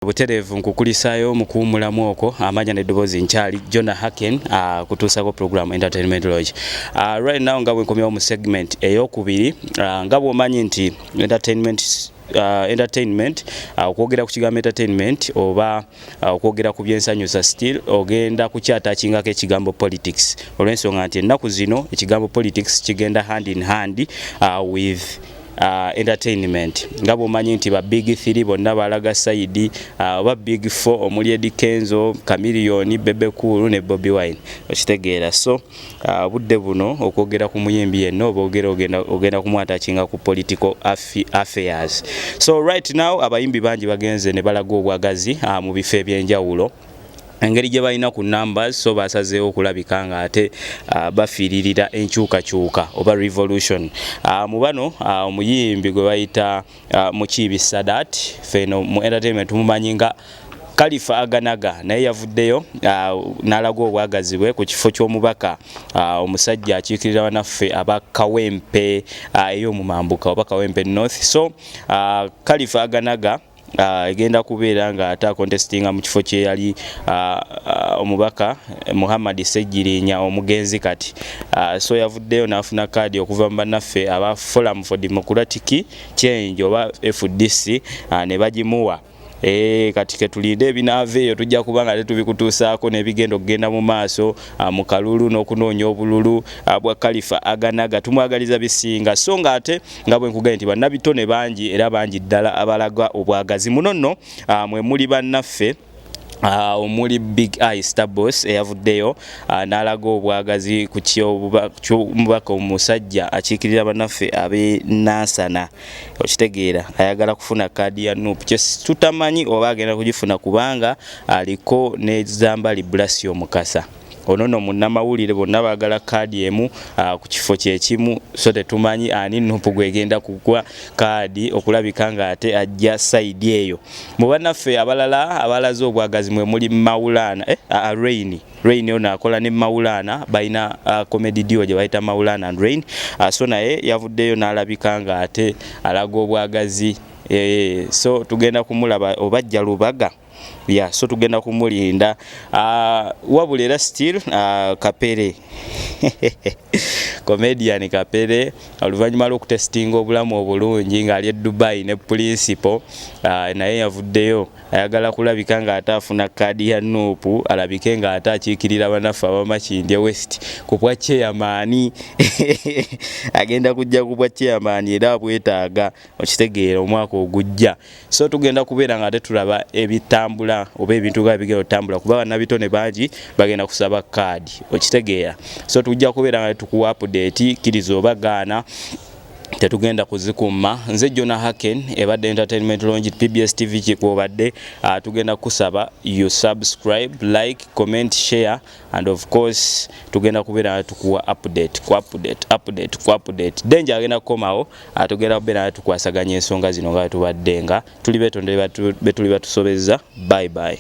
Buterevu nkukulisayo mukuumulamu okwo amanya n'eddoboozi nkyali Jonah Haken kutuusako program Entertainment Lodge. Right now nga bwe nkomyewo mu segment ey'okubiri nga bw'omanyi nti entertainment okwogera ku kigambo entertainment oba okwogera ku byensanyusa still ogenda kukyataakingako ekigambo politics olw'ensonga nti ennaku zino ekigambo politics kigenda hand in hand with entertainment. Nga bw'omanyi nti ba big 3 bonna balaga side oba big 4 omuli Eddie Kenzo, Chameleone, Bebe Cool ne Bobby Wine okitegeera. So budde buno okwogera ku muyimbi yenno ogenda kumwataakinga ku political affairs. So right now abayimbi bangi bagenze ne balaga obwagazi mu bifo ebyenjawulo. Engeri gye balina ku numbers so basazeewo okulabika nga ate bafiiririra enkyukakyuka oba revolution. Mu bano omuyimbi gwe bayita Mukiibi Sadat feno mu entertainment tumumanyi nga Khalifa Aganaga naye yavuddeyo n'alaga obwagazi bwe ku kifo ky'omubaka omusajja akiikirira bannaffe aba Kawempe ey'omu Mambuka oba Kawempe North. So Khalifa Aganaga egenda kubeera nga ata contestinga mu kifo kye yali omubaka Muhammad Sejjirinya omugenzi kati. So yavuddeyo n'afuna kaadi okuva mu bannaffe aba Forum for Democratic Change oba FDC ne bagimuwa. Kati ke tulinde ebinaaveeyo tujja kubanga tetubikutuusaako n'ebigenda okugenda mu maaso mu kalulu n'okunoonya obululu bwa Khalifa Aganaga tumwagaliza bisinga. So nga ate nga bwe nkugambye nti bannabitone bangi era bangi ddala abalaga obwagazi muno nno mwe muli bannaffe omuli Big Eye Starboss eyavuddeyo n'alaga obwagazi ku ky'omubaka omusajja akiikirira bannaffe ab'e Nansana okitegeera ayagala kufuna kaadi ya NUP kye tutamanyi oba agenda kugifuna kubanga aliko ne Zambali Blasio Mukasa. Ono no munnamawulire bonna baagala kaadi emu ku kifo kyekimu. So tetumanyi ani NUP gwegenda kugwa kaadi okulabika nga ate ajja side eyo. Mu bannaffe abalala abalaze obwagazi mwe muli Maulana Rain ono akola ne Maulana balina comedy duo gye bayita Maulana and Rain. So naye yavuddeyo n'alabika nga ate alaga obwagazi. So tugenda kumulaba obajja lubaga. So tugenda kumulinda wabula era still Kapere comedian Kapere oluvannyuma lw'okutestinga obulamu obulungi ng'ali e Dubai ne principal naye yavuddeyo ayagala kulabika nga ate afuna kaadi ya NUP alabike nga ate akiikirira bannaffe abamakindye West ku bwa chairman agenda kujja ku bwa chairman era bwetaaga okitegeera omwaka ogujja. So tugenda kubeera nga ate tulaba ebitambula oba ebintu nga bigenda otambula kuba bannabitone bangi bagenda kusaba kaadi okitegeera. So tujja kubeera nga tukuwa update kiriza oba gaana tetugenda kuzikuma. Nze Jonah Haken ebadde Entertainment Lodge PBS TV kikwobadde tugenda kusaba you subscribe, like, comment, share and of course tugenda kubeera tukuwa update denja agenda kukomawo tugenda kubeera tukwasaganya ensonga zino nga tubadde nga tuli betonde betuli batusobeza. Bye bye.